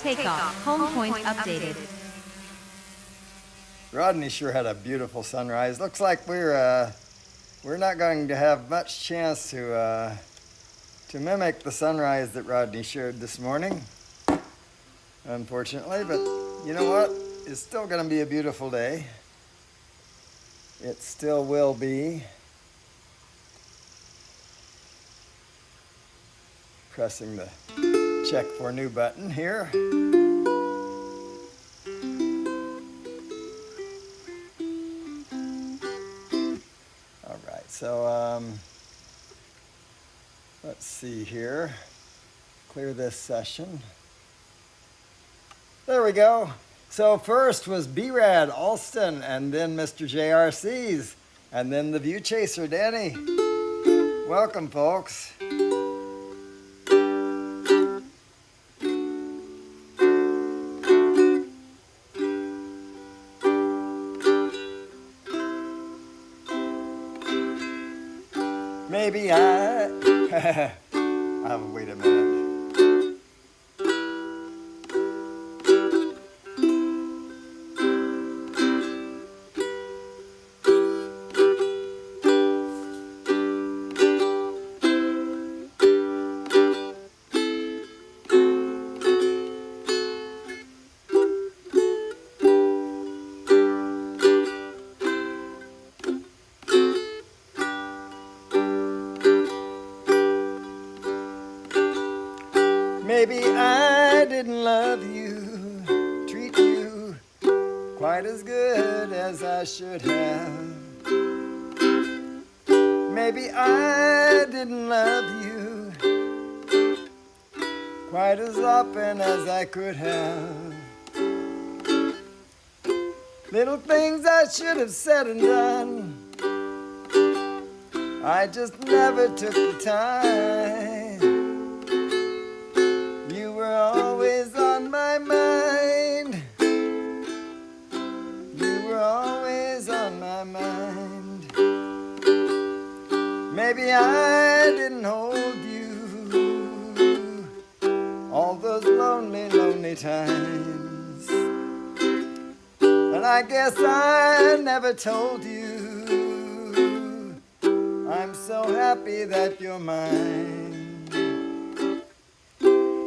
Takeoff. Home point updated. Rodney sure had a beautiful sunrise. Looks like we're not going to have much chance to mimic the sunrise that Rodney shared this morning, unfortunately. But you know what? It's still going to be a beautiful day. It still will be. Pressing the check for new button here. All right, so let's see here. Clear this session. There we go. So first was B-Rad Alston, and then Mr. JRC's, and then the View Chaser Danny. Welcome, folks. Maybe wait a minute. Maybe I didn't love you, treat you quite as good as I should have. Maybe I didn't love you quite as often as I could have. Little things I should have said and done, I just never took the time. You were always on my mind. You were always on my mind. Maybe I didn't hold you all those lonely, lonely times. And I guess I never told you I'm so happy that you're mine.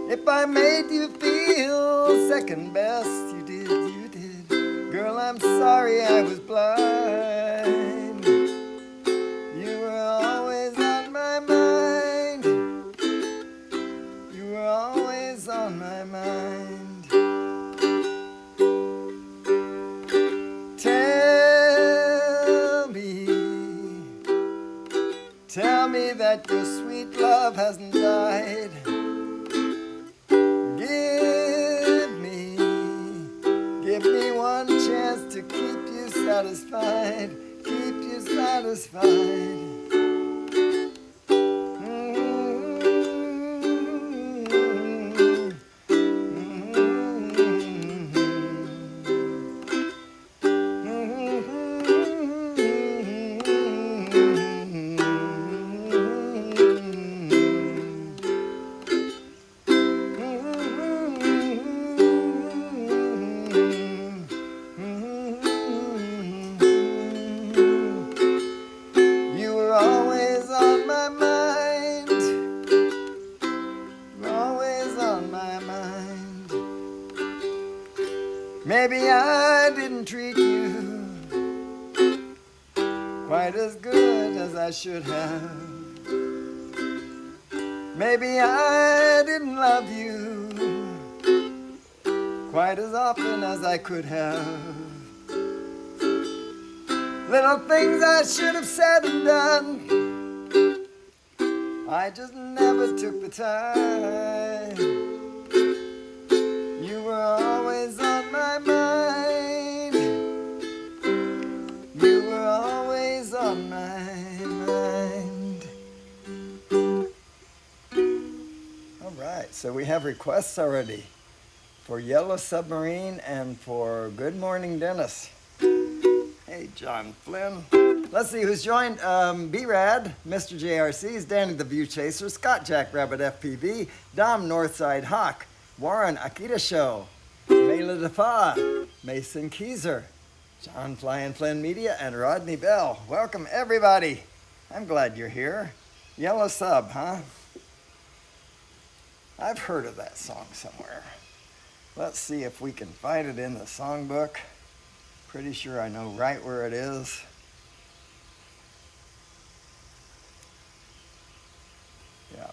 If I made you feel second best, you did. Girl, I'm sorry I was blind. You were always on my mind. You were always on my mind. Tell me that your sweet love hasn't died. Give me one chance to keep you satisfied, keep you satisfied. Maybe I didn't treat you quite as good as I should have. Maybe I didn't love you quite as often as I could have. Little things I should have said and done, I just never took the time. You were always on my mind. You were always on my mind. All right, so we have requests already for Yellow Submarine and for Good Morning Dennis. Hey, John Flynn. Let's see who's joined. B-Rad, Mr. JRC's, Danny the View Chaser, Scott Jackrabbit FPV, Dom Northside Hawk, Warren Akita Show, Mela DeFa, Mason Keyser, John Fly and Flynn Media, and Rodney Bell. Welcome, everybody. I'm glad you're here. Yellow Sub, huh? I've heard of that song somewhere. Let's see if we can find it in the songbook. Pretty sure I know right where it is. Yeah.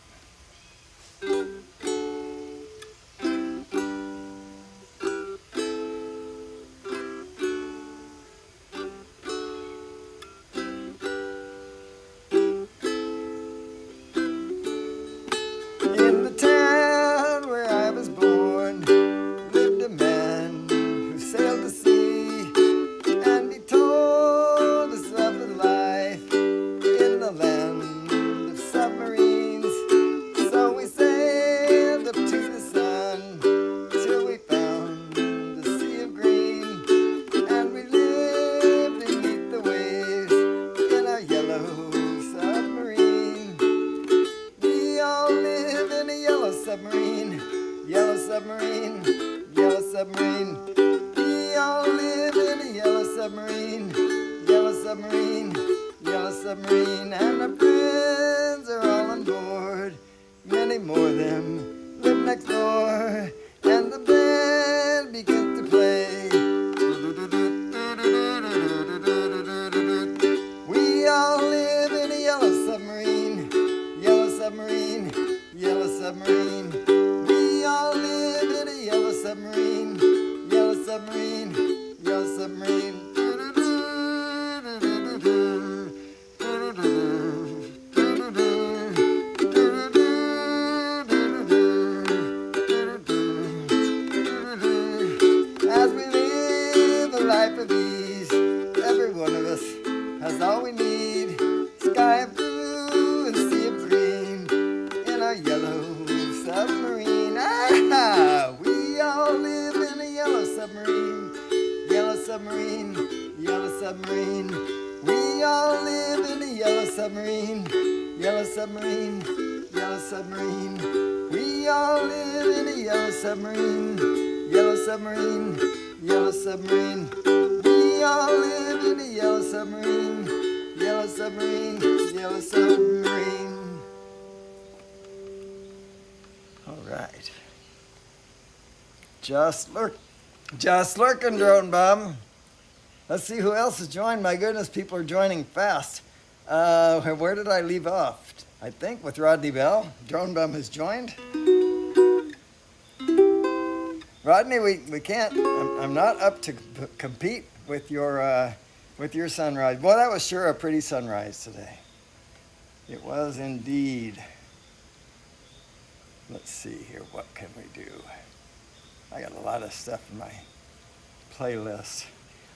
In the town where I was born lived a man who sailed the sea, and he told us of the life in the land of submarines. So we sailed up to the sun till we found the sea of green, and we lived beneath the waves in our yellow submarine. We all live in a yellow submarine, yellow submarine, yellow submarine. We all live in a yellow submarine, yellow submarine, yellow submarine. And our friends are all on board, many more of them live next door. And the band begins to play. We all live in a yellow submarine, yellow submarine, yellow submarine. We all live in a yellow submarine, yellow submarine, yellow submarine. As we live a life of ease, every one of us has all we need. Sky of blue and sea of green in our yellow submarine. Ah, we all live in a yellow submarine, yellow submarine, yellow submarine. We all live in a yellow submarine, yellow submarine, yellow submarine. We all live in a yellow submarine, yellow submarine, yellow submarine. We all live in a yellow submarine, yellow submarine, yellow submarine. All right. Just lurking, Drone Bum. Let's see who else has joined. My goodness, people are joining fast. Where did I leave off? I think with Rodney Bell. Drone Bum has joined. Rodney, we can't. I'm not up to compete with your sunrise. Boy, that was sure a pretty sunrise today. It was indeed. Let's see here. What can we do? I got a lot of stuff in my playlist.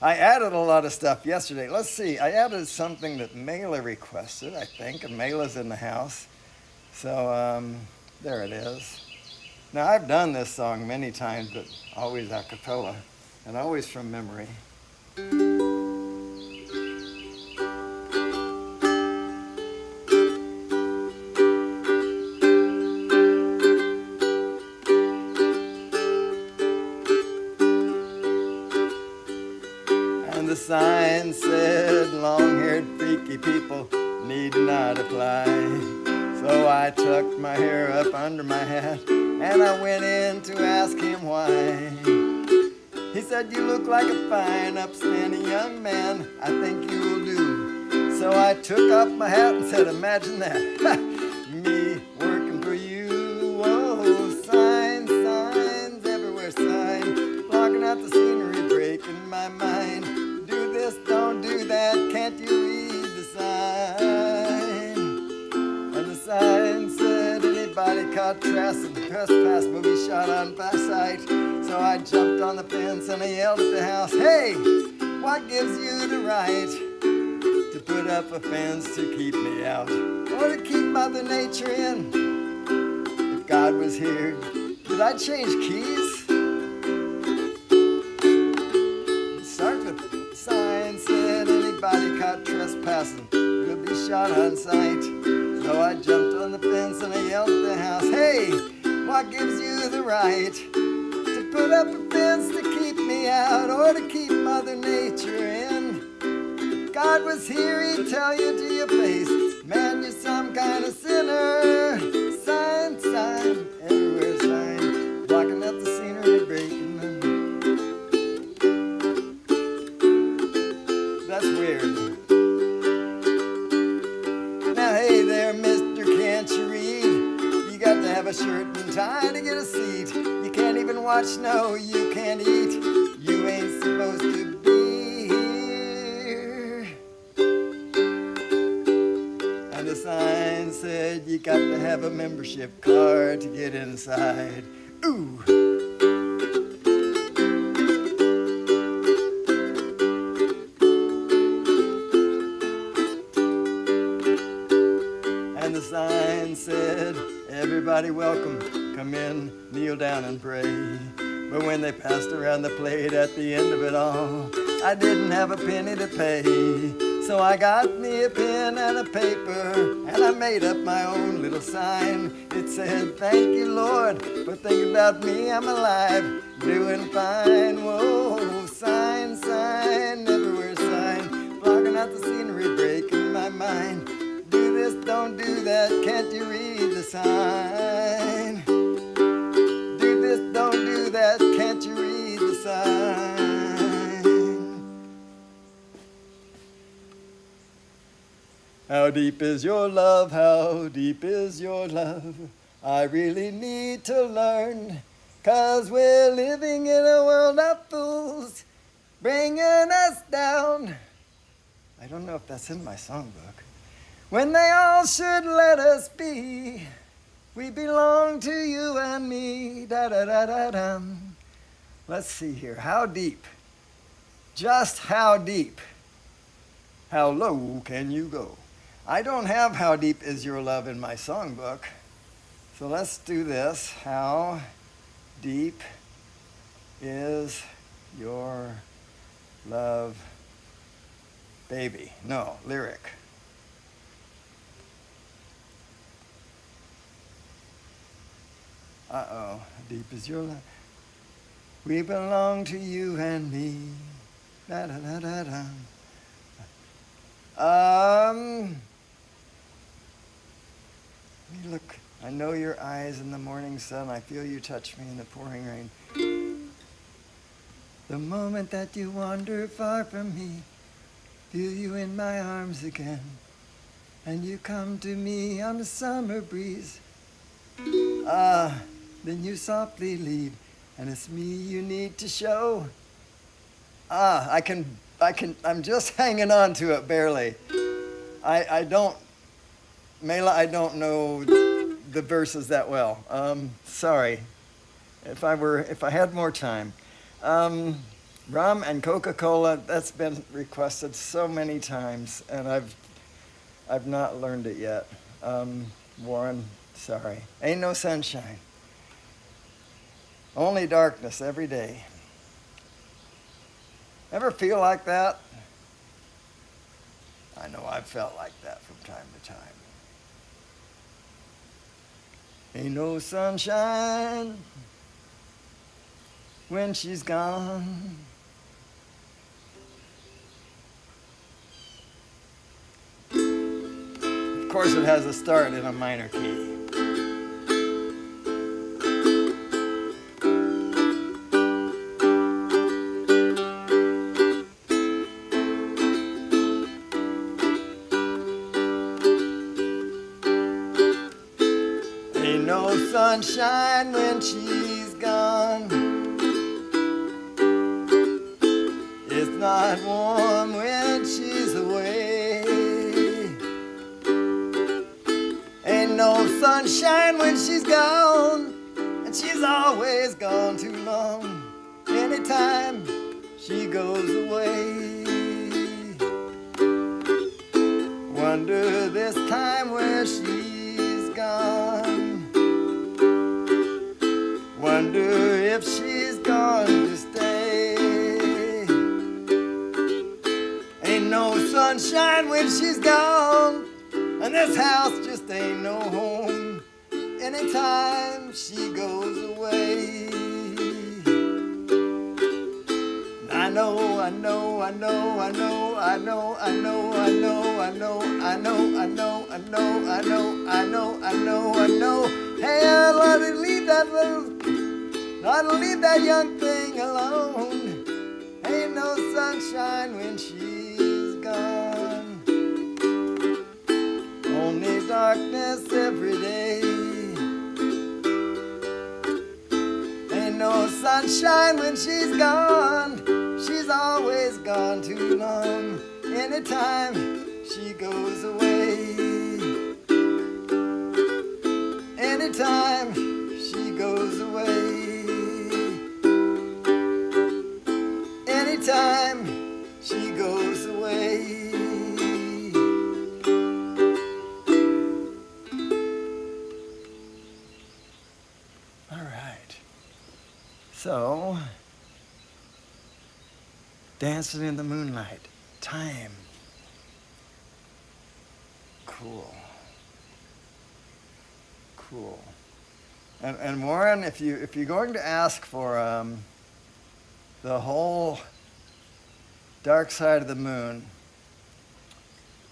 I added a lot of stuff yesterday. Let's see. I added something that Mela requested, I think. And Mela's in the house. So there it is. Now, I've done this song many times, but always a cappella and always from memory. And the sign said, long-haired freaky people need not apply. So I tucked my hair up under my hat and I went in to ask him why. He said, you look like a fine, upstanding young man. I think you will do. So I took off my hat and said, imagine that. Me working for you. Oh, signs, signs, everywhere signs. Blocking out the scenery, breaking my mind. Do this, don't do that, can't you read the sign? And the sign said, anybody caught trespass will be shot on by sight. So I jumped on the fence and I yelled at the house, hey, what gives you the right to put up a fence to keep me out or to keep Mother Nature in? If God was here, did I change keys? Start with the sign said, anybody caught trespassing will be shot on sight. So I jumped on the fence and I yelled at the house, hey, what gives you the right to put up a fence to keep me out or to keep Mother Nature in? If God was here, he'd tell you to your face, man, you're some kind of sinner. Sign, sign, everywhere sign, blocking up the scenery, breaking them. That's weird. Now hey there, mister, can't you read? You got to have a shirt and tie to get a seat. You can't even watch, no, you can't eat. You ain't supposed to be here. And the sign said you got to have a membership card to get inside. Ooh. And the sign said, everybody welcome, come in, kneel down and pray. But when they passed around the plate at the end of it all, I didn't have a penny to pay. So I got me a pen and a paper, and I made up my own little sign. It said, thank you, Lord, for thinking about me, I'm alive, doing fine. Whoa, sign, sign, everywhere sign, blocking out the scenery, breaking my mind. Do this, don't do that, can't you read the sign? Do this, don't do that, can't you read the sign? How deep is your love, how deep is your love? I really need to learn, 'cause we're living in a world of fools, bringing us down. I don't know if that's in my songbook. When they all should let us be, we belong to you and me, da-da-da-da-dum. Let's see here, how deep? Just how deep? How low can you go? I don't have how deep is your love in my songbook, so let's do this. How deep is your love, baby? No, lyric. Uh-oh, deep is your love. We belong to you and me. Da-da-da-da-da. Let me look. I know your eyes in the morning sun. I feel you touch me in the pouring rain. The moment that you wander far from me, feel you in my arms again. And you come to me on the summer breeze. Then you softly leave, and it's me you need to show. I'm just hanging on to it barely. I don't know the verses that well. Sorry. If I had more time. Rum and Coca-Cola, that's been requested so many times, and I've not learned it yet. Warren, sorry. Ain't no sunshine. Only darkness every day. Ever feel like that? I know I've felt like that from time to time. Ain't no sunshine when she's gone. Of course, it has a start in a minor key. Ain't no sunshine when she's gone. It's not warm when she's away. Ain't no sunshine when she's gone, and she's always gone too long. Anytime she goes away, wonder this time where she's gone. Wonder if she's going to stay. Ain't no sunshine when she's gone, and this house just ain't no home. anytime she goes away. I know, I know, I know, I know, I know, I know, I know, I know, I know, I know, I know, I know, I know, I know, I know. Hey, I'd like to leave that young thing alone. Ain't no sunshine when she's gone. Only darkness every day. Ain't no sunshine when she's gone. She's always gone too long. Anytime she goes away. Anytime she goes away. Anytime she goes away. All right. So, dancing in the moonlight. Time. Cool. Cool. And Warren, if you're going to ask for the whole dark side of the moon,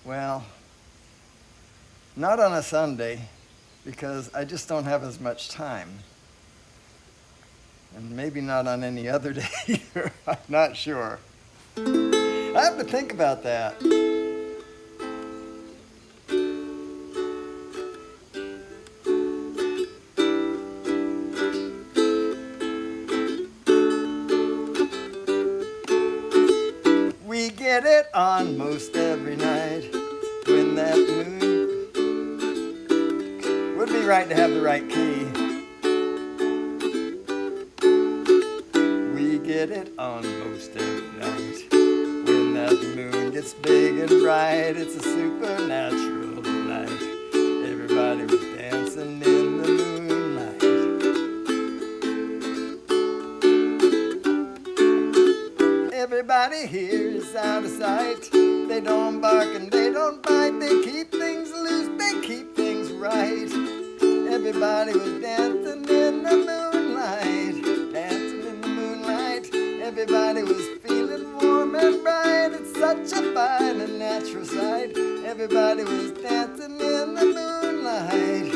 well, not on a Sunday, because I just don't have as much time. And maybe not on any other day either. I'm not sure. I have to think about that. We get it on most every night when that moon would be right to have the right key. We get it on most every night when that moon gets big and bright. It's a supernatural delight. Everybody was dancing in the moonlight. Everybody here is out of sight. They don't bark and they don't bite. They keep things loose, they keep things right. Everybody was dancing in the moonlight. Dancing in the moonlight. Everybody was feeling warm and bright. It's such a fine and natural sight. Everybody was dancing in the moonlight.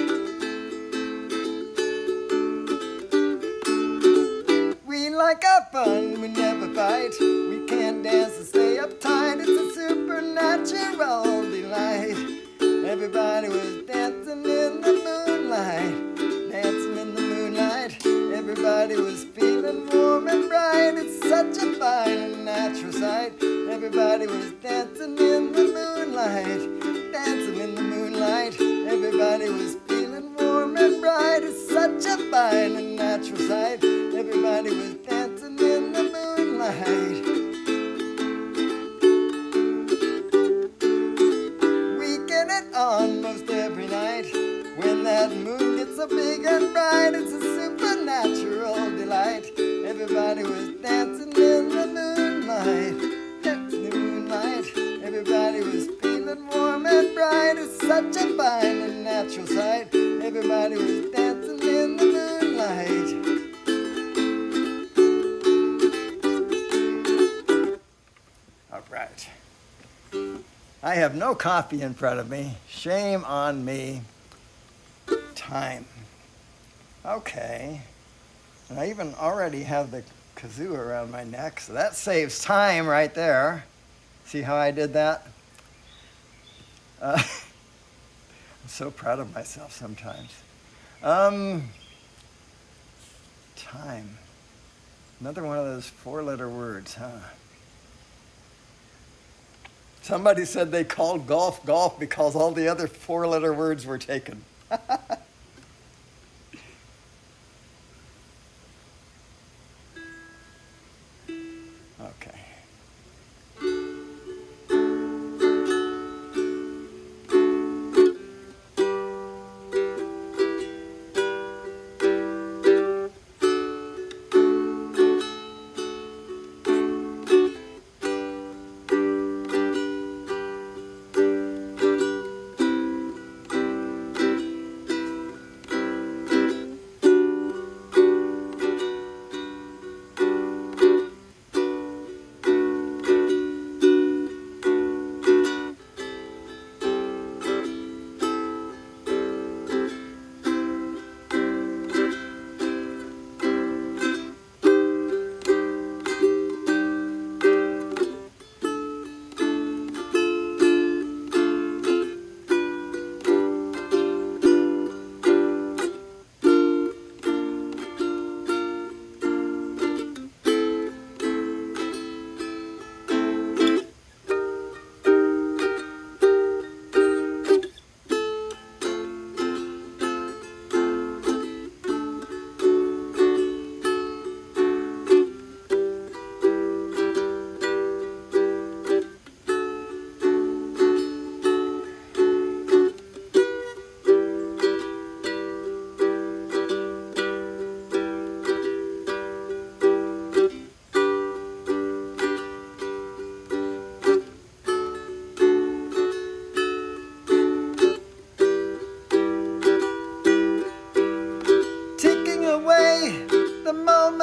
We like our fun, we never fight. We can't dance and stay uptight. It's a supernatural delight. Everybody was dancing in the moonlight. Dancing in the moonlight. Everybody was feeling warm and bright. It's such a fine and natural sight. Everybody was dancing in the moonlight. Dancing in the moonlight. Everybody was feeling warm and bright. It's such a fine and natural sight. Everybody was dancing in the moonlight. We get it on most every night when that moon gets so big and bright. It's a supernatural delight. Everybody was dancing in the moonlight. Dancing in the moonlight. Everybody was feeling warm and bright. It's such a fine and natural sight. Everybody was dancing in the moonlight. All right. I have no coffee in front of me. Shame on me. Time. Okay. And I even already have the kazoo around my neck, so that saves time right there. See how I did that? I'm so proud of myself sometimes. Time. Another one of those four-letter words, huh? Somebody said they called golf golf because all the other four-letter words were taken. Okay.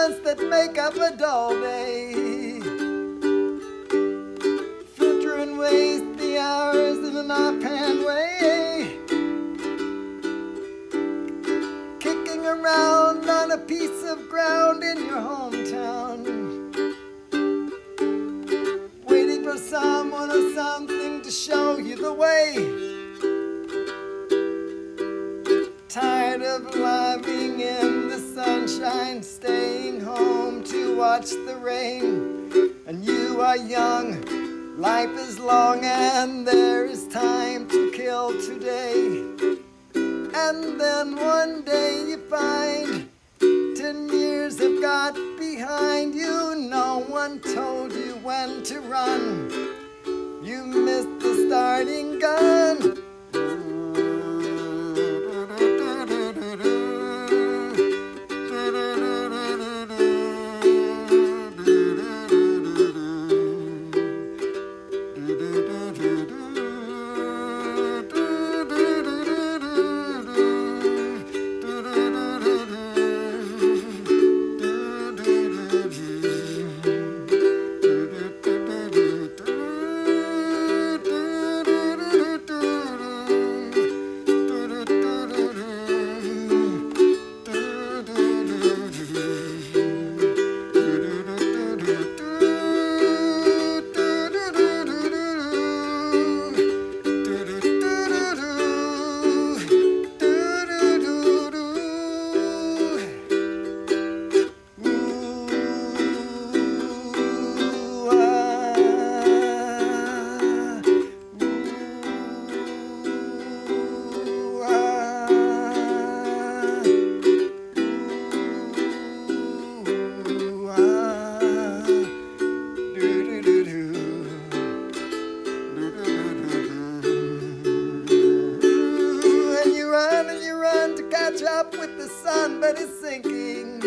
moments that make up a dull day. Filter and waste the hours in an offhand way. Kicking around on a piece of ground in your hometown. Waiting for someone or something to show you the way. Tired of living in the sunshine, staying home to watch the rain. And you are young, life is long, and there is time to kill today. And then one day you find 10 years have got behind you. No one told you when to run. You missed the starting gun. Up with the sun, but it's sinking,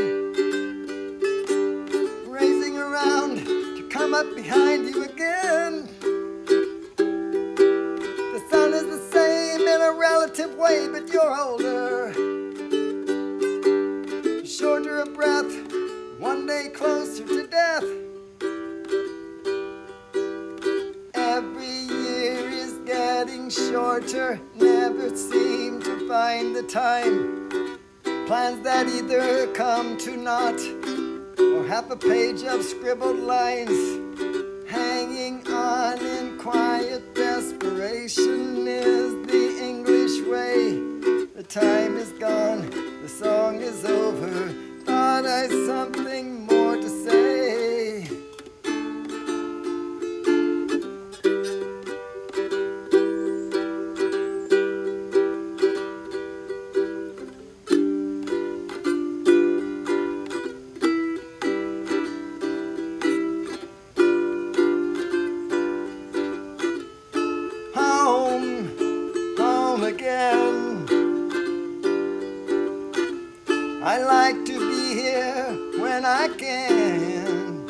racing around to come up behind you again. The sun is the same in a relative way, but you're older, shorter of breath, one day closer to death. Every year is getting shorter, never seem to find the time. Plans that either come to naught, or half a page of scribbled lines. Hanging on in quiet desperation is the English way. The time is gone, the song is over. Thought I something more to say. I like to be here when I can.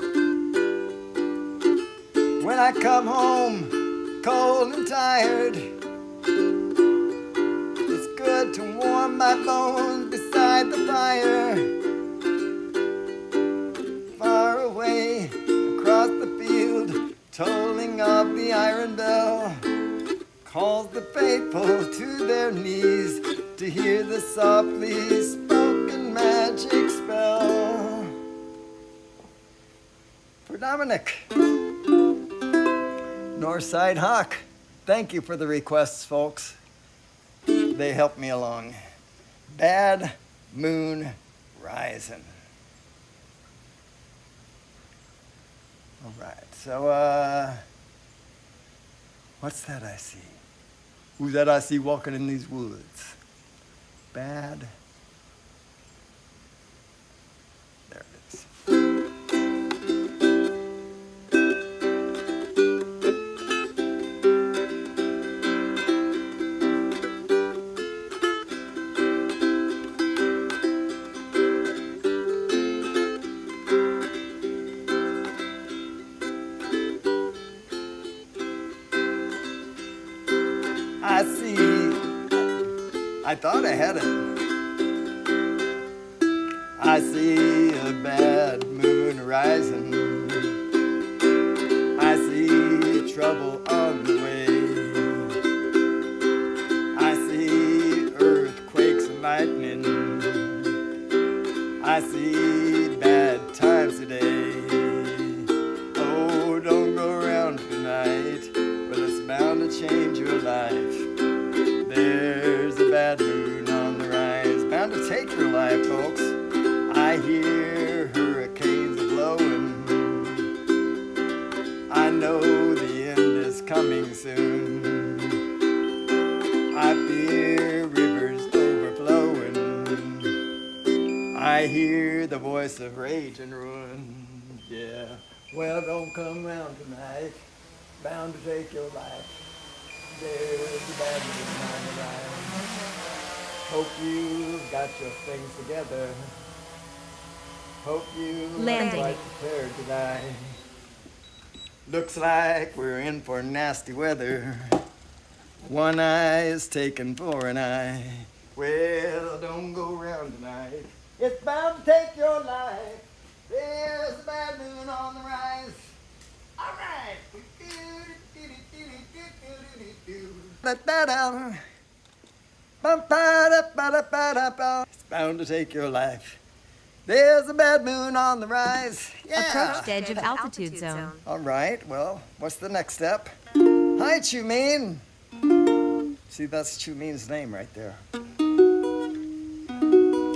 When I come home cold and tired, it's good to warm my bones beside the fire. Far away across the field, tolling of the iron bell calls the faithful to their knees to hear the softly spoken magic spell. For Dominic, Northside Hawk, thank you for the requests, folks. They help me along. Bad Moon Rising. All right, so what's that I see? Who's that I see walking in these woods? Bad. There it is. I see. I thought I had it. I see a bad horizon. I see trouble on the way. I see earthquakes and lightning. I see bad times today. Oh, don't go around tonight. Well, it's bound to change your life. There's a bad moon on the rise, bound to take your life, folks. I hear hurricanes are blowing. I know the end is coming soon. I fear rivers overflowing. I hear the voice of rage and ruin. Yeah, well, don't come round tonight, bound to take your life. There's a bad moon on the rise. Hope you've got your things together. Hope you are quite prepared to die. Looks like we're in for nasty weather. One eye is taken for an eye. Well, don't go round tonight. It's bound to take your life. There's a bad moon on the rise. All right. It's bound to take your life. There's a bad moon on the rise. Yeah. Approached edge of altitude zone. All right, well, what's the next step? Hi, Chumin. See, that's Chumin's name right there. I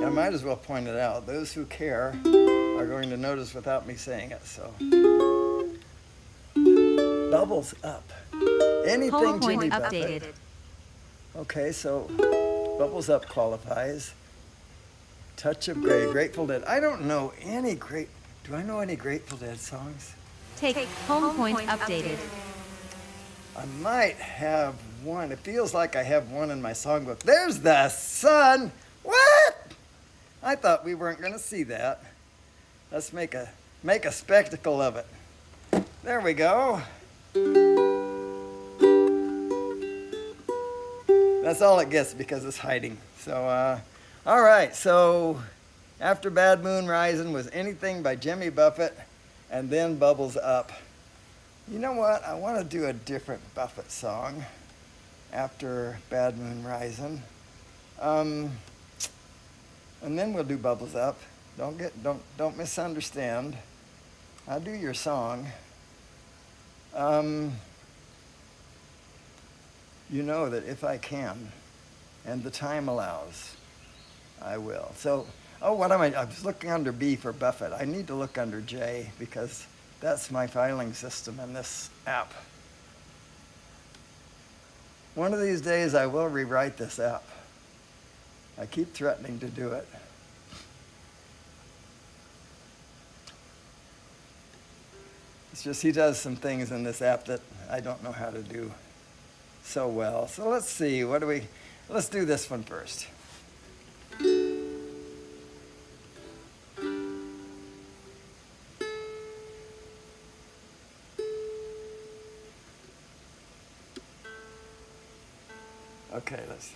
might as well point it out. Those who care are going to notice without me saying it, so. Bubbles up. Anything Home Jimmy point Buffett. updated. Okay, so Bubbles Up qualifies. Touch of Grey, Grateful Dead. I don't know any do I know any Grateful Dead songs? Take home point updated. I might have one. It feels like I have one in my songbook. There's the sun. What? I thought we weren't going to see that. Let's make a spectacle of it. There we go. That's all it gets because it's hiding. So, all right. So, after Bad Moon Rising was Anything by Jimmy Buffett, and then Bubbles Up. You know what? I want to do a different Buffett song after Bad Moon Rising. And then we'll do Bubbles Up. Don't misunderstand. I'll do your song. You know that if I can, and the time allows, I will. So, I was looking under B for Buffett. I need to look under J because that's my filing system in this app. One of these days I will rewrite this app. I keep threatening to do it. It's just he does some things in this app that I don't know how to do so well. So let's see, let's do this one first. Okay, let's see.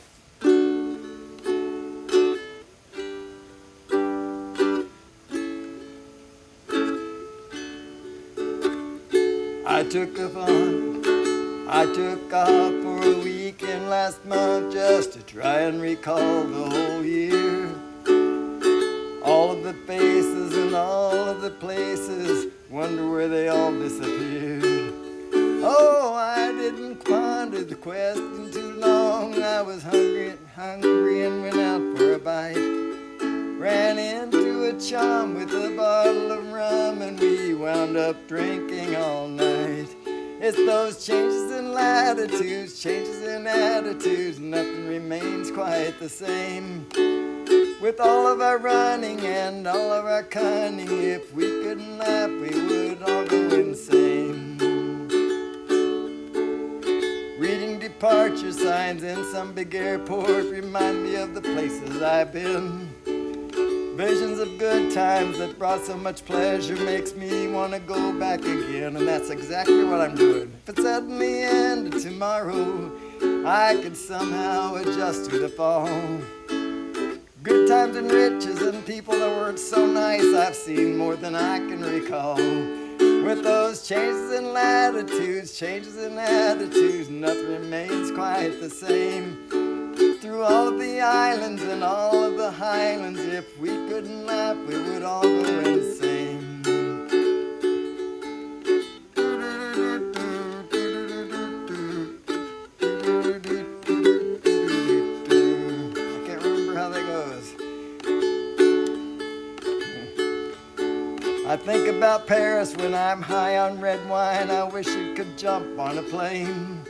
I took off for a weekend last month just to try and recall the whole year. All of the faces and all of the places, wonder where they all disappeared. Oh, I didn't ponder the question too long. I was hungry and went out for a bite. Ran into a chum with a bottle of rum and we wound up drinking all night. It's those changes in latitudes, changes in attitudes, nothing remains quite the same. With all of our running and all of our cunning, if we couldn't laugh, we would all go insane. Reading departure signs in some big airport remind me of the places I've been. Visions of good times that brought so much pleasure makes me want to go back again, and that's exactly what I'm doing. If it suddenly ended tomorrow, I could somehow adjust to the fall. Good times and riches and people that weren't so nice. I've seen more than I can recall. With those changes in latitudes, changes in attitudes, nothing remains quite the same. Through all of the islands and all of the highlands, if we couldn't laugh, we would all go insane. I can't remember how that goes. I think about Paris when I'm high on red wine. I wish it could jump on a plane.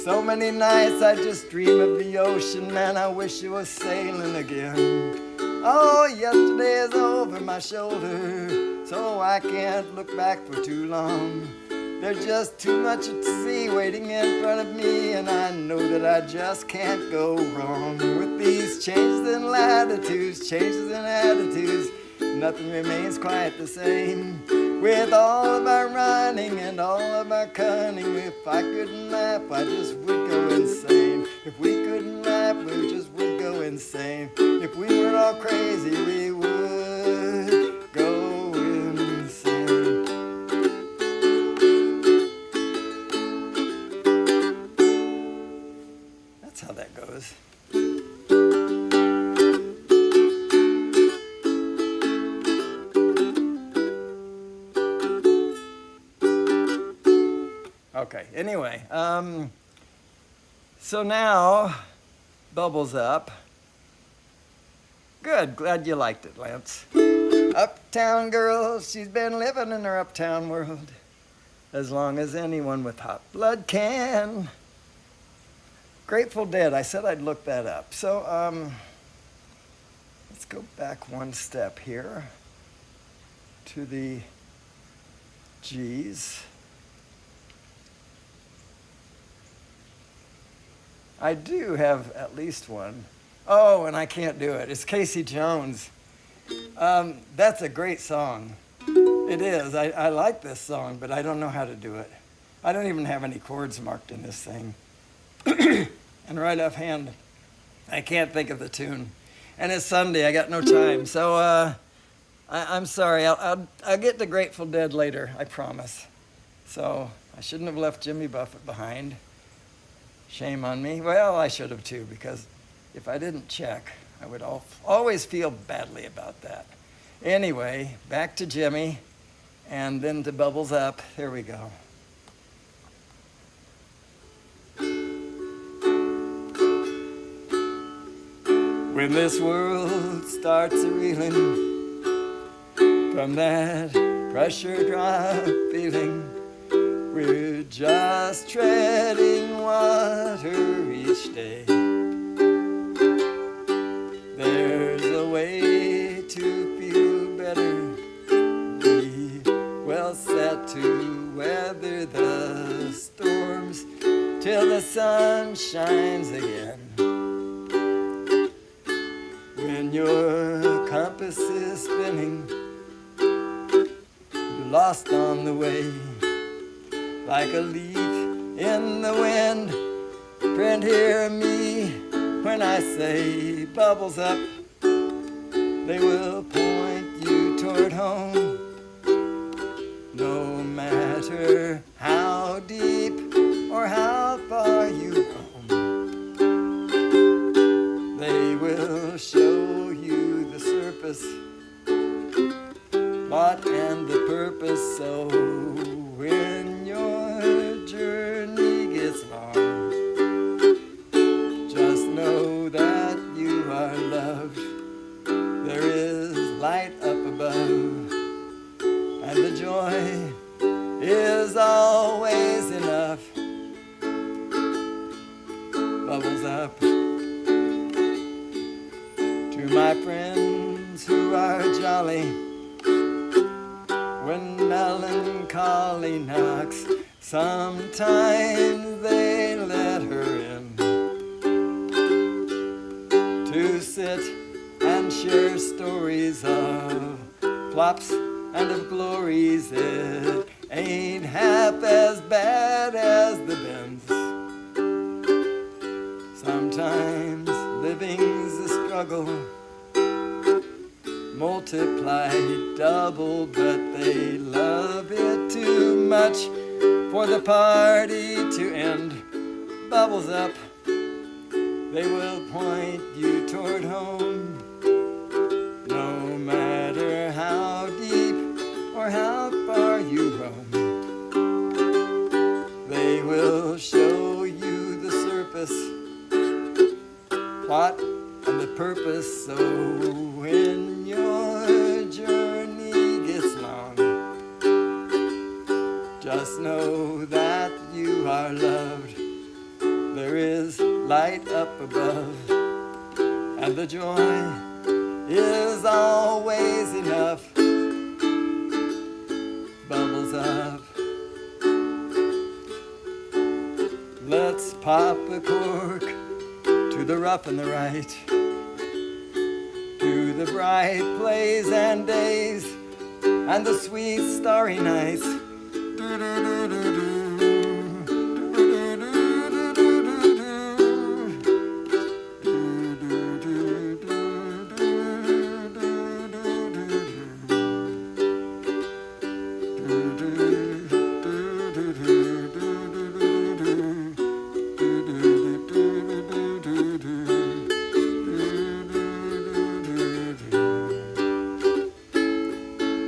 So many nights I just dream of the ocean, man, I wish it was sailing again. Oh, yesterday is over my shoulder, so I can't look back for too long. There's just too much at sea waiting in front of me, and I know that I just can't go wrong. With these changes in latitudes, changes in attitudes, nothing remains quite the same. With all of our running and all of our cunning, if I couldn't laugh, I just would go insane. If we couldn't laugh, we just would go insane. If we weren't all crazy, we would go insane. That's how that goes. Okay, anyway, so now, Bubbles Up. Good, glad you liked it, Lance. Uptown Girl, she's been living in her uptown world as long as anyone with hot blood can. Grateful Dead, I said I'd look that up. So, let's go back one step here to the G's. I do have at least one. Oh, and I can't do it. It's Casey Jones. That's a great song. It is. I like this song, but I don't know how to do it. I don't even have any chords marked in this thing. And right offhand, I can't think of the tune. And it's Sunday. I got no time. So I'm sorry. I'll get to Grateful Dead later. I promise. So I shouldn't have left Jimmy Buffett behind. Shame on me. Well, I should have too, because if I didn't check, I would always feel badly about that. Anyway, back to Jimmy, and then to Bubbles Up. Here we go. When this world starts reeling from that pressure drop feeling, we're just treading water each day. There's a way to feel better, be well set to weather the storms till the sun shines again. When your compass is spinning, you're lost on the way. Like a leaf in the wind, friend, hear me when I say bubbles up. They will point you toward home, no matter how deep or how far you roam. They will show you the surface, what and the purpose. So when your journey gets long, just know that you are loved. There is light up above, and the joy is always enough. Bubbles up. To my friends who are jolly, when melancholy knocks, sometimes they let her in to sit and share stories of flops and of glories. It ain't half as bad as the bends. Sometimes living's a struggle, multiply, double, but they love it too much for the party to end. Bubbles up, they will point you toward home. No matter how deep or how far you roam, they will show you the surface, plot, and the purpose. So when your journey gets long, just know that you are loved. There is light up above, and the joy is always enough. Bubbles up. Let's pop a cork to the rough and the right, to the bright plays and days, and the sweet starry nights.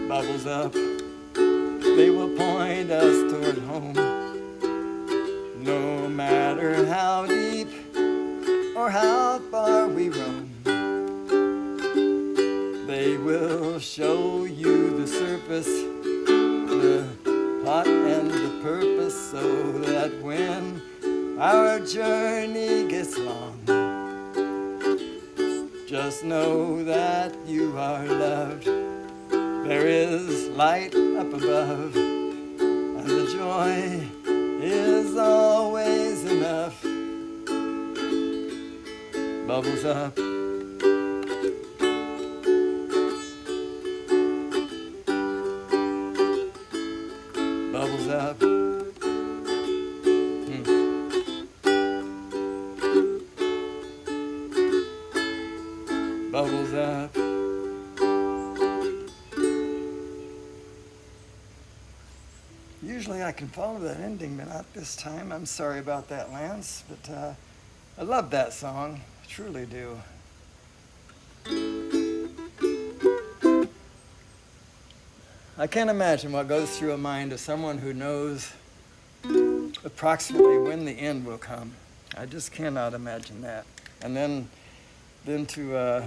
Bubbles up, they will point us toward home. No matter how deep or how far we roam, they will show you the surface, the plot and the purpose, so that when our journey gets long, just know that you are loved. There is light up above, and the joy is always enough. Bubbles up. Bubbles up. Bubbles up. Usually I can follow that ending, but not this time. I'm sorry about that, Lance, but I love that song. I truly do. I can't imagine what goes through a mind of someone who knows approximately when the end will come. I just cannot imagine that. And then to,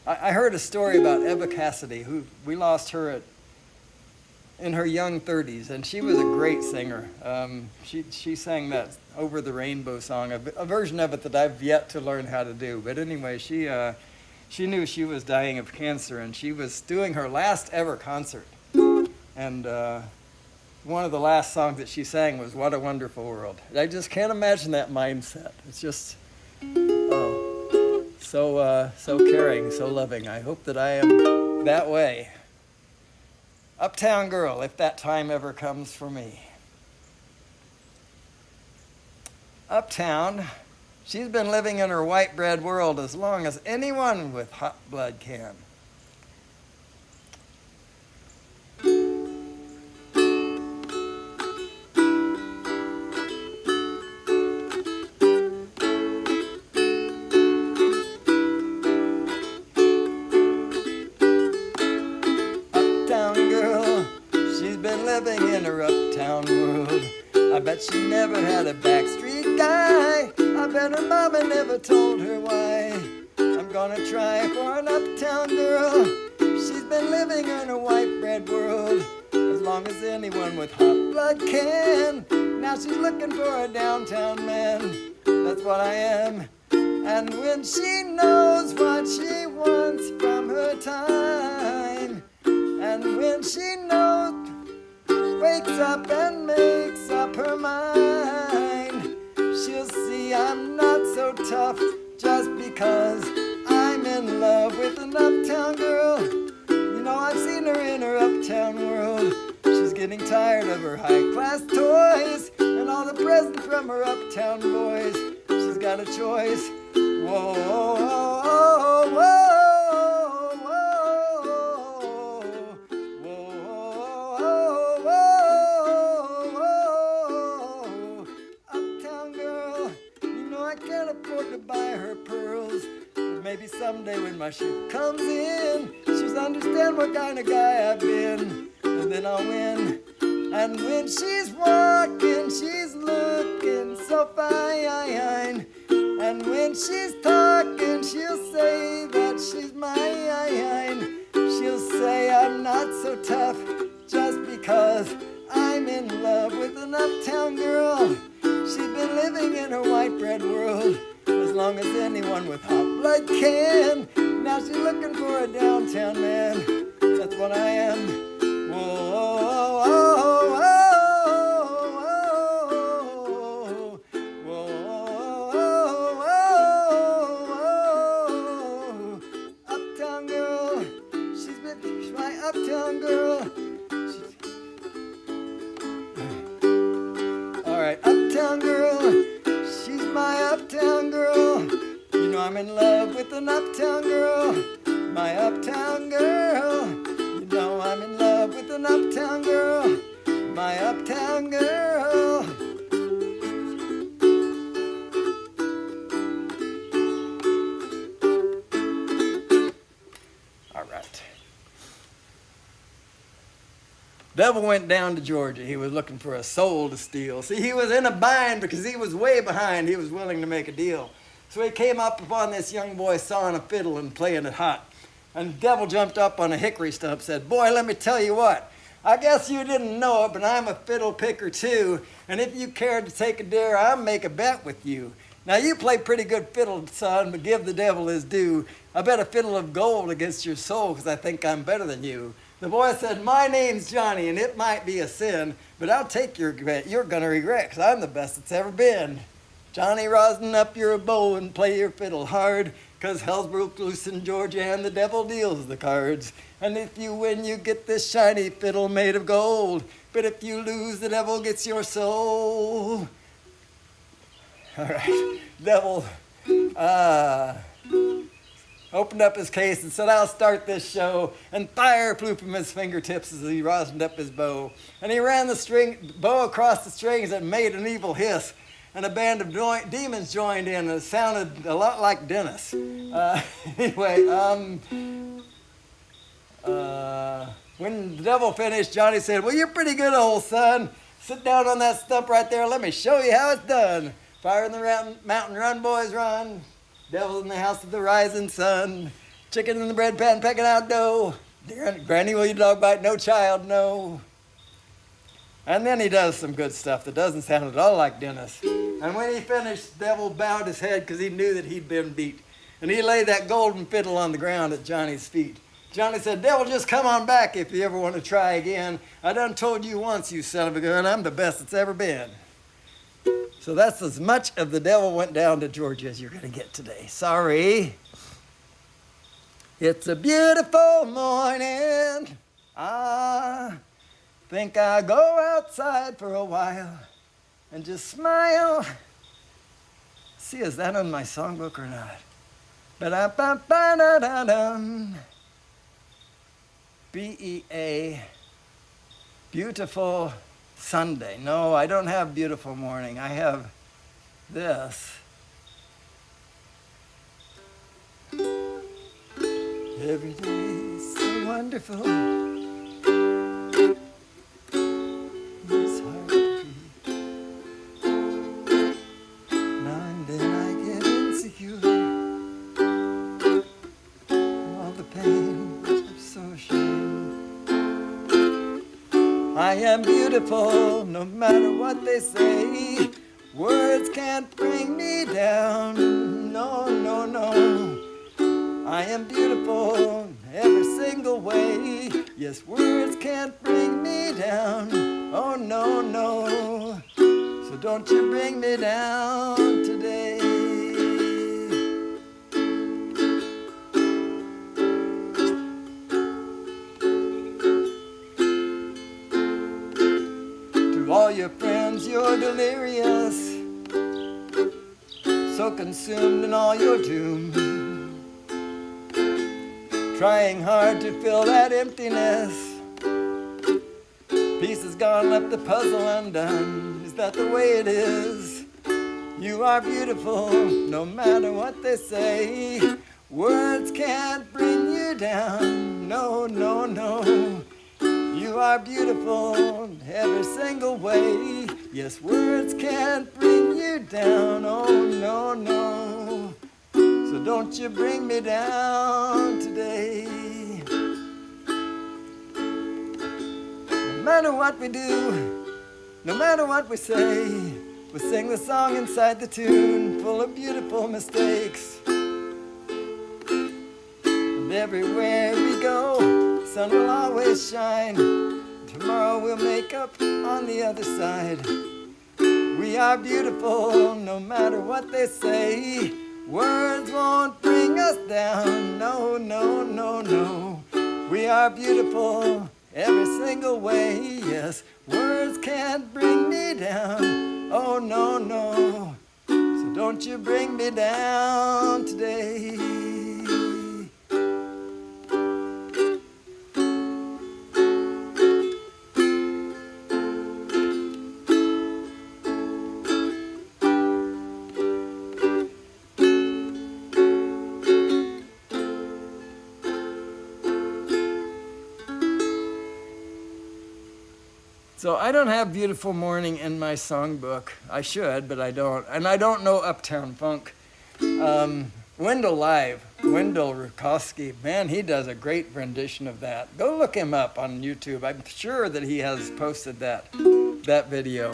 I heard a story about Eva Cassidy, who we lost her in her young 30s, and she was a great singer. She sang that Over the Rainbow song, a version of it that I've yet to learn how to do. But anyway, she knew she was dying of cancer, and she was doing her last ever concert. And one of the last songs that she sang was What a Wonderful World. I just can't imagine that mindset. It's just, so caring, so loving. I hope that I am that way. Uptown Girl, if that time ever comes for me. Uptown, she's been living in her white bread world as long as anyone with hot blood can. Living in her uptown world. I bet she never had a backstreet guy. I bet her mama never told her why. I'm gonna try for an uptown girl. She's been living in her white bread world as long as anyone with hot blood can. Now she's looking for a downtown man. That's what I am. And when she knows what she wants from her time, and when she knows, wakes up and makes up her mind, she'll see I'm not so tough just because I'm in love with an uptown girl. You know, I've seen her in her uptown world. She's getting tired of her high-class toys and all the presents from her uptown boys. She's got a choice. Whoa, whoa, whoa, whoa, whoa. someday when my ship comes in, she'll understand what kind of guy I've been, and then I'll win. And when she's walking, she's looking so fine. And when she's talking, she'll say that she's mine. She'll say I'm not so tough just because I'm in love with an uptown girl. She's been living in her white bread world as long as anyone with hot blood can. Now she's looking for a downtown man. That's what I am. Whoa, whoa, whoa, whoa, whoa, whoa. Uptown girl, she's my uptown girl. All right, uptown girl, she's my uptown girl. You know I'm in love with an uptown girl, my uptown girl. You know I'm in love with an uptown girl, my uptown girl. All right. Devil went down to Georgia. He was looking for a soul to steal. See, he was in a bind because he was way behind. He was willing to make a deal. So he came up upon this young boy sawing a fiddle and playing it hot. And the devil jumped up on a hickory stump and said, "Boy, let me tell you what. I guess you didn't know it, but I'm a fiddle picker too. And if you cared to take a dare, I'll make a bet with you. Now you play pretty good fiddle, son, but give the devil his due. I bet a fiddle of gold against your soul because I think I'm better than you." The boy said, "My name's Johnny, and it might be a sin, but I'll take your bet. You're going to regret because I'm the best that's ever been. Johnny, rosin up your bow and play your fiddle hard, because hell's broke loose in Georgia and the devil deals the cards. And if you win, you get this shiny fiddle made of gold. But if you lose, the devil gets your soul." All right, devil opened up his case and said, "I'll start this show." And fire flew from his fingertips as he rosined up his bow. And he ran the bow across the strings and made an evil hiss. And a band of demons joined in, and it sounded a lot like Dennis. Anyway, when the devil finished, Johnny said, "Well, you're pretty good, old son. Sit down on that stump right there. Let me show you how it's done. Fire in the mountain, run, boys, run. Devil's in the house of the rising sun. Chicken in the bread pan, pecking out dough. Granny, will your dog bite? No child, no." And then he does some good stuff that doesn't sound at all like Dennis. And when he finished, the devil bowed his head because he knew that he'd been beat. And he laid that golden fiddle on the ground at Johnny's feet. Johnny said, "Devil, just come on back if you ever want to try again. I done told you once, you son of a gun, I'm the best that's ever been." So that's as much of the devil went down to Georgia as you're going to get today. Sorry. It's a beautiful morning. Think I'll go outside for a while and just smile. See, is that on my songbook or not? Ba-da-ba-ba-da-da-dum. B-E-A. Beautiful Sunday. No, I don't have beautiful morning. I have this. Every day is so wonderful. It's hard to breathe. Now and then I get insecure. All the pain I'm so ashamed. I am beautiful no matter what they say. Words can't bring me down. No, no, no. I am beautiful every single way. Yes, words can't bring me down. Oh, no, no. So don't you bring me down today. To all your friends, you're delirious, so consumed in all your doom, trying hard to fill that emptiness. Pieces gone, left the puzzle undone. Is that the way it is? You are beautiful, no matter what they say. Words can't bring you down, no, no, no. You are beautiful every single way. Yes, words can't bring you down, oh, no, no. So don't you bring me down today. No matter what we do, no matter what we say, we sing the song inside the tune, full of beautiful mistakes. And everywhere we go, sun will always shine. Tomorrow we'll make up on the other side. We are beautiful no matter what they say. Words won't bring us down, no, no, no, no. We are beautiful every single way, yes. Words can't bring me down, oh, no, no. So don't you bring me down today. So I don't have Beautiful Morning in my songbook. I should, but I don't. And I don't know Uptown Funk. Wendell Live, Wendell Rukowski, man, he does a great rendition of that. Go look him up on YouTube. I'm sure that he has posted that video.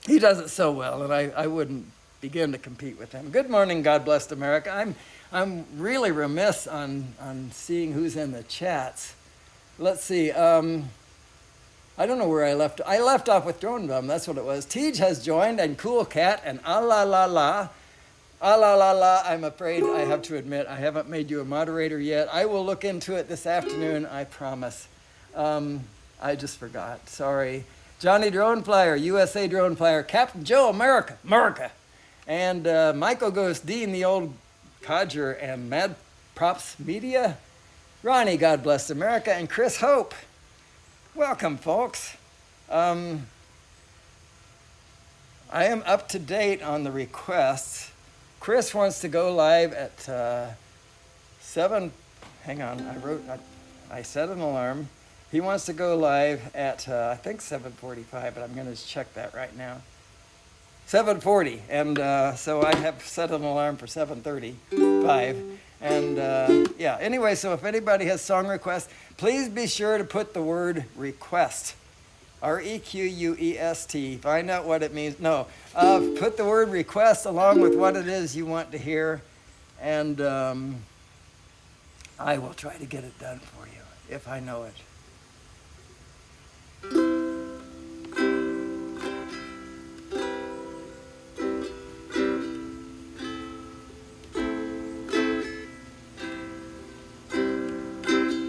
He does it so well, and I wouldn't begin to compete with him. Good morning, God bless America. I'm really remiss on seeing who's in the chats. Let's see. I don't know where I left. I left off with Drone Bum. That's what it was. Tej has joined, and Cool Cat, and ah la la la. Ah la la la. I'm afraid I have to admit I haven't made you a moderator yet. I will look into it this afternoon, I promise. I just forgot. Sorry. Johnny Drone Flyer, USA Drone Flyer, Captain Joe, America. And Michael Ghost, Dean, the old codger, and Mad Props Media. Ronnie, God bless America, and Chris Hope. Welcome, folks. I am up to date on the requests. Chris wants to go live at 7. Hang on, I set an alarm. He wants to go live at, I think 7:45, but I'm going to check that right now. 7:40, and so I have set an alarm for 7:35. And yeah, anyway, so if anybody has song requests, please be sure to put the word request, R-E-Q-U-E-S-T. Find out what it means. No, put the word request along with what it is you want to hear, and I will try to get it done for you if I know it.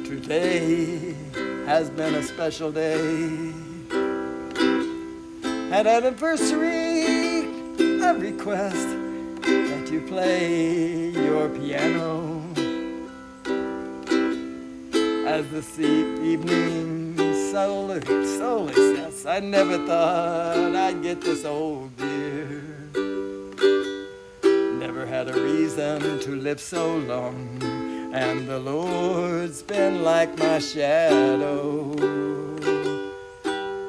Today has been a special day. At anniversary, I request that you play your piano as the evening slowly sets. I never thought I'd get this old, dear. Never had a reason to live so long, and the Lord's been like my shadow.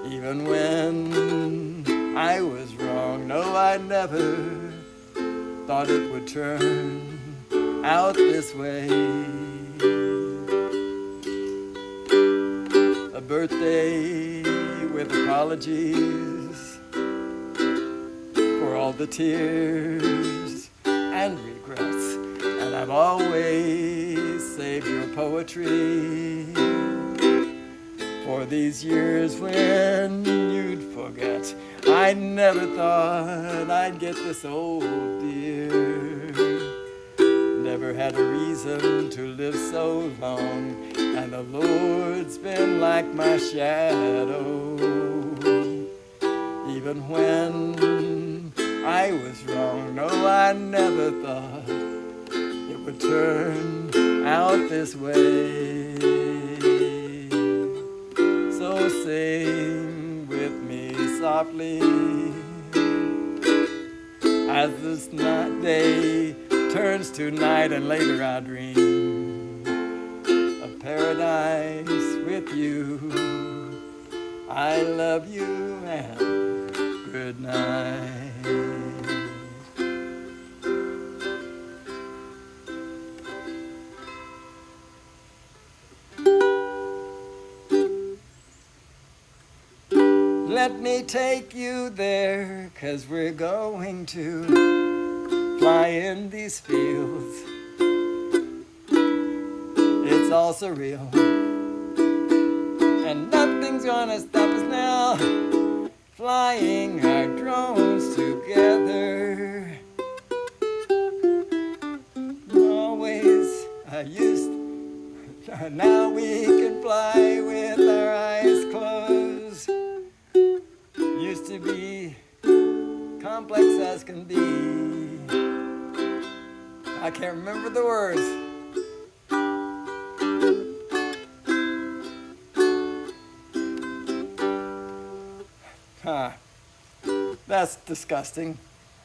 Even when I was wrong, no, I never thought it would turn out this way. A birthday with apologies for all the tears and regrets, and I've always saved your poetry for these years when you'd forget. I never thought I'd get this old, dear. Never had a reason to live so long, and the Lord's been like my shadow. Even when I was wrong, no, I never thought it would turn out this way. So sing with me softly as this night day turns to night, and later I dream of paradise with you. I love you and good night. Let me take you there, 'cause we're going to fly in these fields. It's all surreal, and nothing's gonna stop us now, flying our drones together. Always I used, now we can fly with our eyes closed. Used to be complex as can be. I can't remember the words. That's disgusting.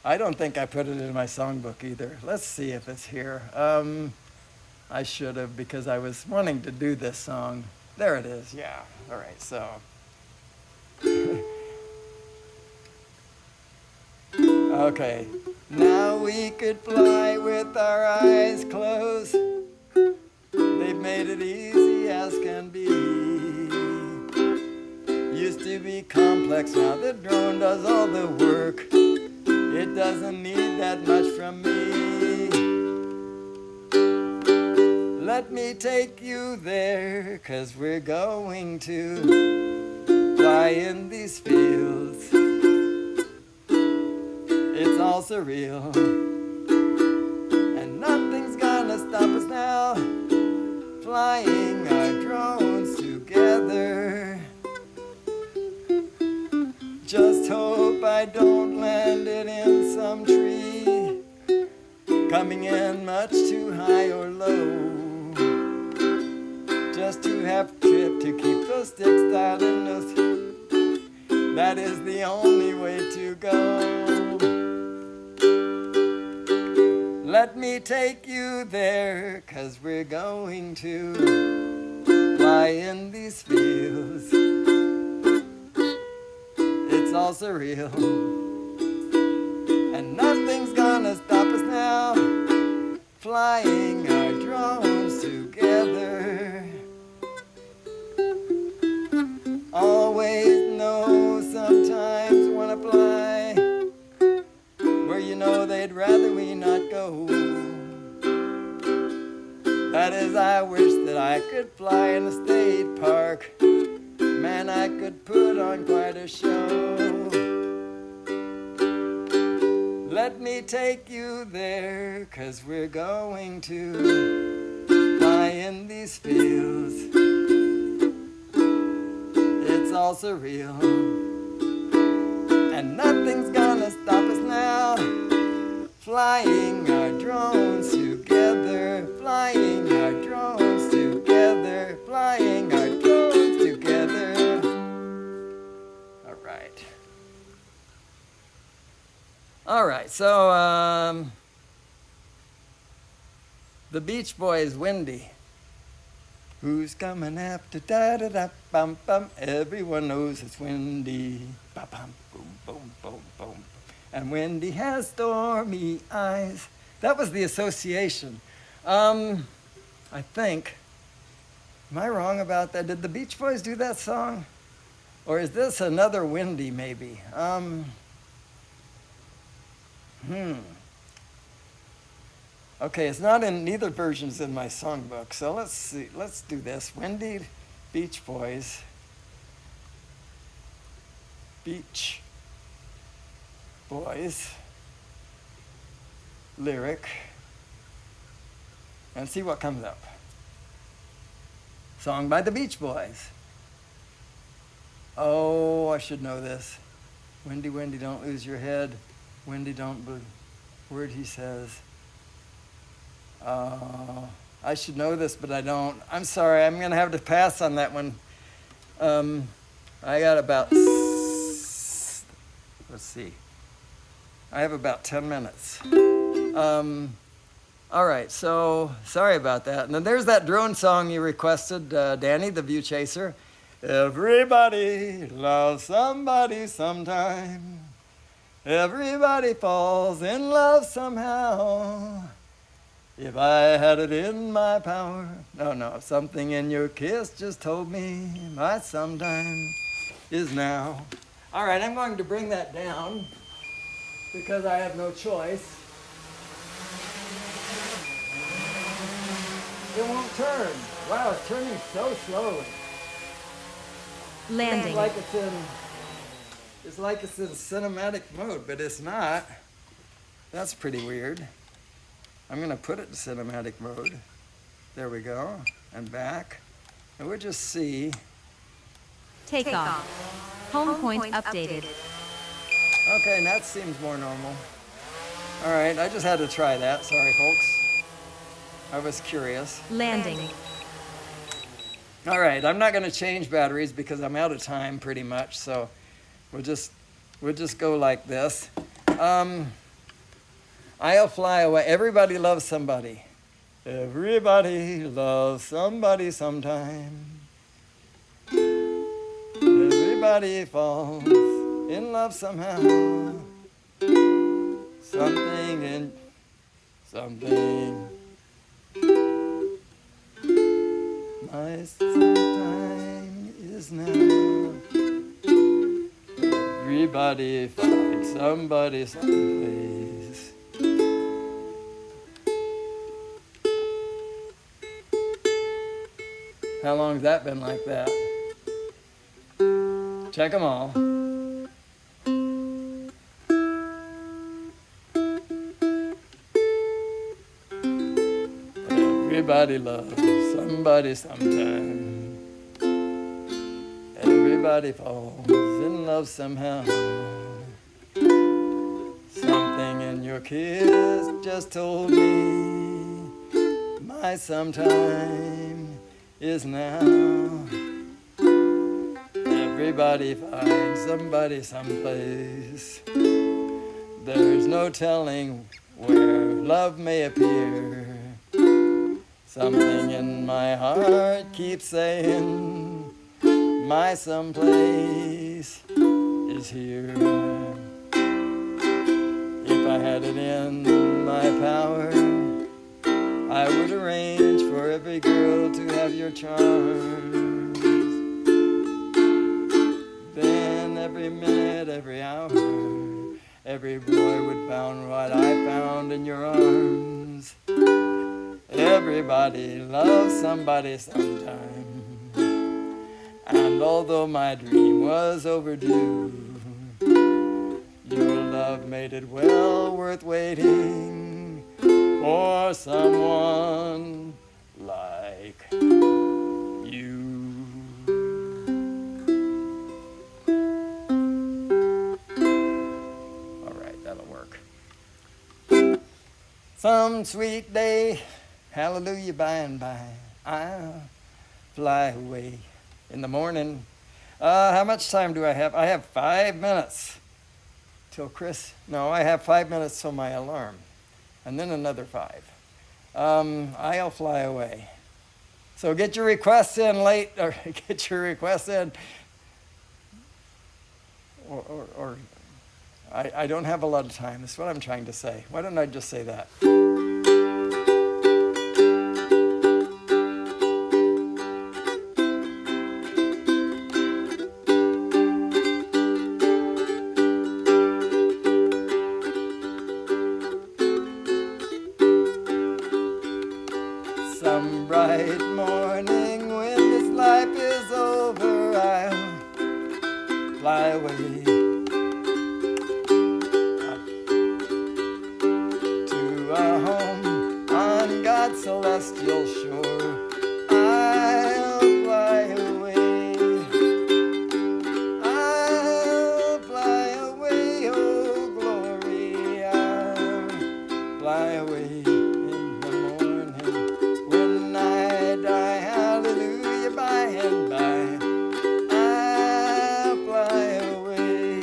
I don't think I put it in my songbook either. Let's see if it's here. I should have, because I was wanting to do this song. There it is, yeah. All right, so. Okay. Now we could fly with our eyes closed. They've made it easy as can be. Used to be complex, now the drone does all the work. It doesn't need that much from me. Let me take you there, 'cause we're going to fly in these fields. It's all surreal, and nothing's gonna stop us now, flying our drones together. Just hope I don't land it in some tree, coming in much too high or low. Just to have trip to keep those sticks down in those. That is the only way to go. Let me take you there, 'cause we're going to fly in these fields. It's all surreal, and nothing's gonna stop us now, flying our drones together. Always know, sometimes wanna fly where you know they'd rather we not go. That is, I wish that I could fly in a state park. Man, I could put on quite a show. Let me take you there, 'cause we're going to fly in these fields. It's all surreal, and nothing's gonna stop us now, flying our drones together, flying our drones together, flying our drones together. All right. All right, so the Beach Boys, Windy. Who's coming after da-da-da, bum-bum? Everyone knows it's Windy. Ba-bum, boom, boom, boom, boom. And Windy has stormy eyes. That was the association. I think. Am I wrong about that? Did the Beach Boys do that song? Or is this another Windy, maybe? Okay, it's not in neither version's in my songbook, so let's see. Let's do this. Windy, Beach Boys. Beach Boys. Lyric. And see what comes up. Song by the Beach Boys. Oh, I should know this. Windy, windy, don't lose your head. Windy, don't word he says. I should know this, but I don't. I'm sorry, I'm going to have to pass on that one. I got about, let's see. I have about 10 minutes. All right, so sorry about that. And then there's that drone song you requested, Danny, the View Chaser. Everybody loves somebody sometime. Everybody falls in love somehow. If I had it in my power. No, something in your kiss just told me my sometime is now. All right, I'm going to bring that down because I have no choice. It won't turn. Wow, it's turning so slowly. Landing. It's like it's in cinematic mode, but it's not. That's pretty weird. I'm gonna put it in cinematic mode. There we go, and back. And we'll just see. Takeoff. Home point updated. Okay, and that seems more normal. All right, I just had to try that. Sorry, folks. I was curious. Landing. All right, I'm not gonna change batteries because I'm out of time pretty much, so we'll just go like this. I'll fly away. Everybody loves somebody. Everybody loves somebody sometime. Everybody falls in love somehow. Something. My sometime is now. Everybody finds somebody someplace. How long's that been like that? Check them all. Everybody loves somebody sometime. Everybody falls in love somehow. Something in your kiss just told me my sometime is now. Everybody finds somebody someplace. There's no telling where love may appear. Something in my heart keeps saying my someplace is here. If I had it in my power, I would arrange for every girl to have your charms. Then every minute, every hour, every boy would found what I found in your arms. Everybody loves somebody sometime. And although my dream was overdue, your love made it well worth waiting for someone like you. All right, that'll work. Some sweet day, hallelujah, by and by, I'll fly away in the morning. How much time do I have? I have 5 minutes till Chris. No, I have 5 minutes till my alarm, and then another 5. I'll fly away. So get your requests in late, or get your requests in. Or I don't have a lot of time. That's what I'm trying to say. Why don't I just say that? Some bright morning when this life is over, I'll fly away to a home on God's celestial shore. I'll fly away. I'll fly away, oh glory. I'll fly away. Hallelujah, by and by, I'll fly away.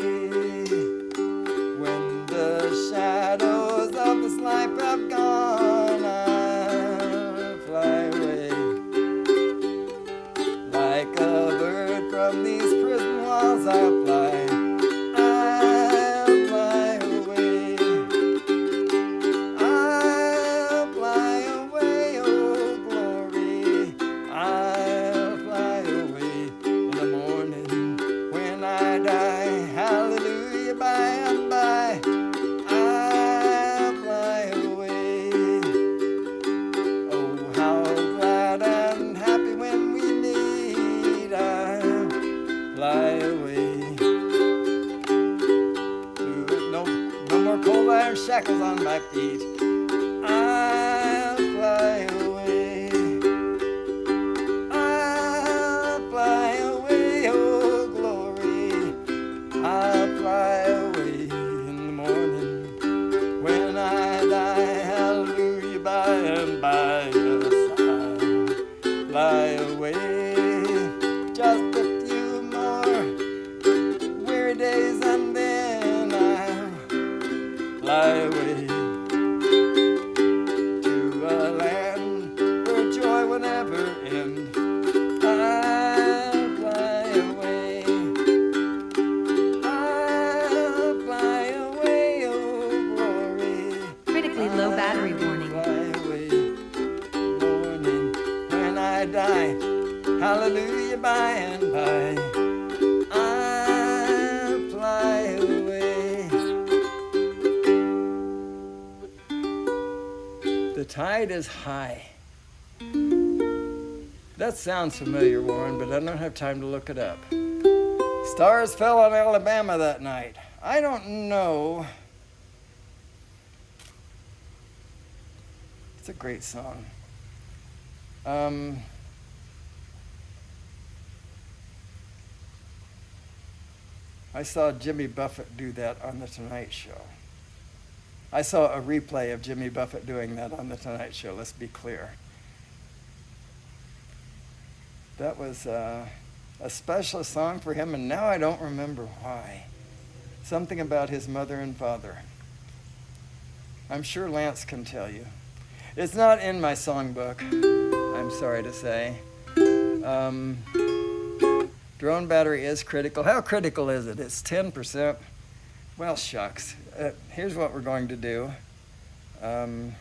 shackles on my feet. I'll fly away. I'll fly away, oh glory. I'll fly away in the morning when I die. Hallelujah, by and by, yes, I'll fly away. Just a few more weary days and then I'll fly away to a land where joy will never end. I'll fly away. I'll fly away, oh glory. Critically low battery warning. Fly away, morning when I die. Hallelujah, by and by. I'll fly away. The tide is high. That sounds familiar, Warren, but I don't have time to look it up. Stars fell on Alabama that night. I don't know. It's a great song. I saw Jimmy Buffett do that on The Tonight Show. I saw a replay of Jimmy Buffett doing that on The Tonight Show, let's be clear. That was a special song for him, and now I don't remember why. Something about his mother and father. I'm sure Lance can tell you. It's not in my songbook, I'm sorry to say. Drone battery is critical. How critical is it? It's 10%. Well, shucks. Here's what we're going to do. I'm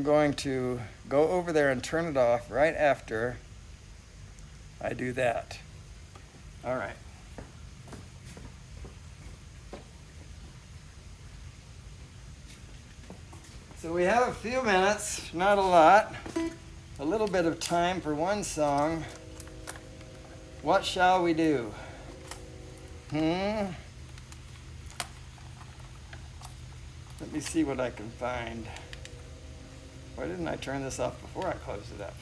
going to go over there and turn it off right after I do that. All right. So we have a few minutes, not a lot. A little bit of time for one song. What shall we do? Let me see what I can find. Why didn't I turn this off before I closed it up?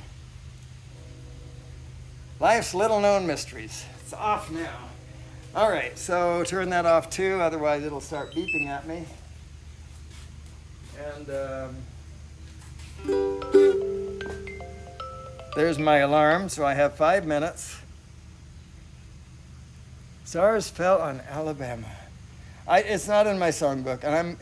Life's little known mysteries. It's off now. All right, so turn that off too, otherwise it'll start beeping at me. And there's my alarm, so I have 5 minutes. Stars fell on Alabama. It's not in my songbook, and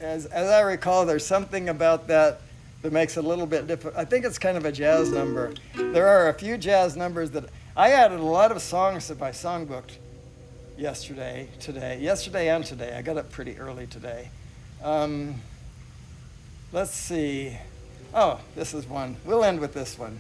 as I recall, there's something about that makes it a little bit different. I think it's kind of a jazz number. There are a few jazz numbers that I added a lot of songs to my songbook yesterday and today. I got up pretty early today. Let's see. Oh, this is one. We'll end with this one.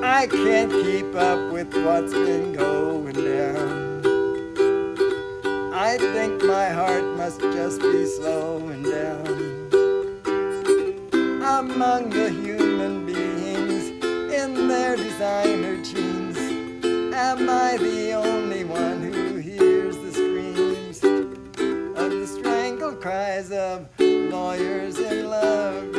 I can't keep up with what's been going down. I think my heart must just be slowing down. Among the human beings in their designer jeans, am I the only one who hears the screams of the strangled cries of lawyers in love?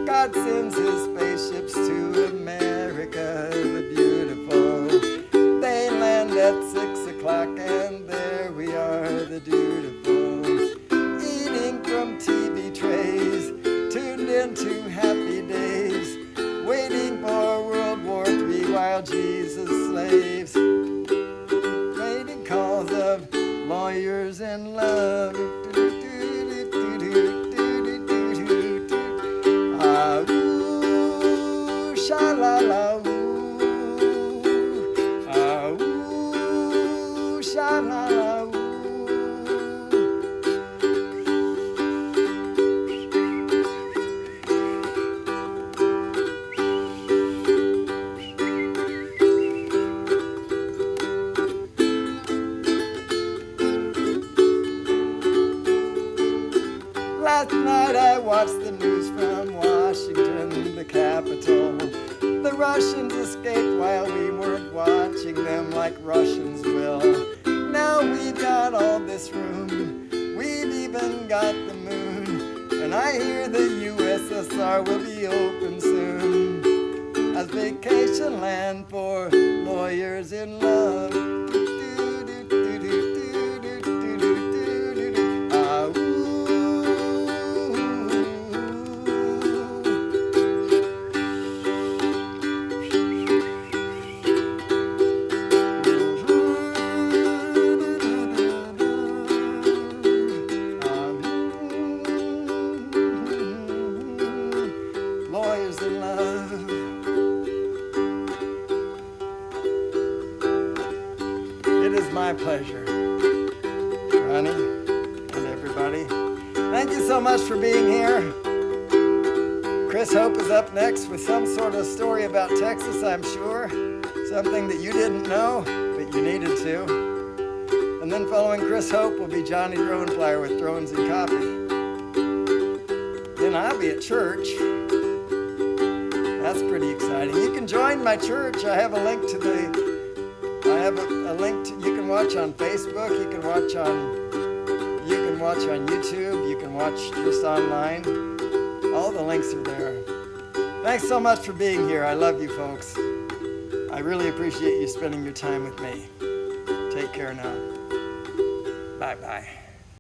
God sends his spaceships to America the beautiful. They land at 6 o'clock and there we are, the dutiful. Eating from TV trays, tuned into happy days, waiting for World War III while Jesus slaves. Waiting calls of lawyers in love. sha-la-la-ooh. Last night I watched the news from Washington, the capital. The Russians escaped while we weren't watching them like Russians will. Now we've got all this room, we've even got the moon, and I hear the USSR will be open soon as vacation land for lawyers in love. Lawyers in love. It is my pleasure, Ronnie and everybody. Thank you so much for being here. Chris Hope is up next with some sort of story about Texas, I'm sure. Something that you didn't know, but you needed to. And then following Chris Hope will be Johnny Droneflyer with Drones and Coffee. Then I'll be at church. That's pretty exciting. You can join my church. I have a link to you can watch on Facebook, you can watch on YouTube, you can watch just online. All the links are there. Thanks so much for being here. I love you folks. I really appreciate you spending your time with me. Take care now. Bye-bye.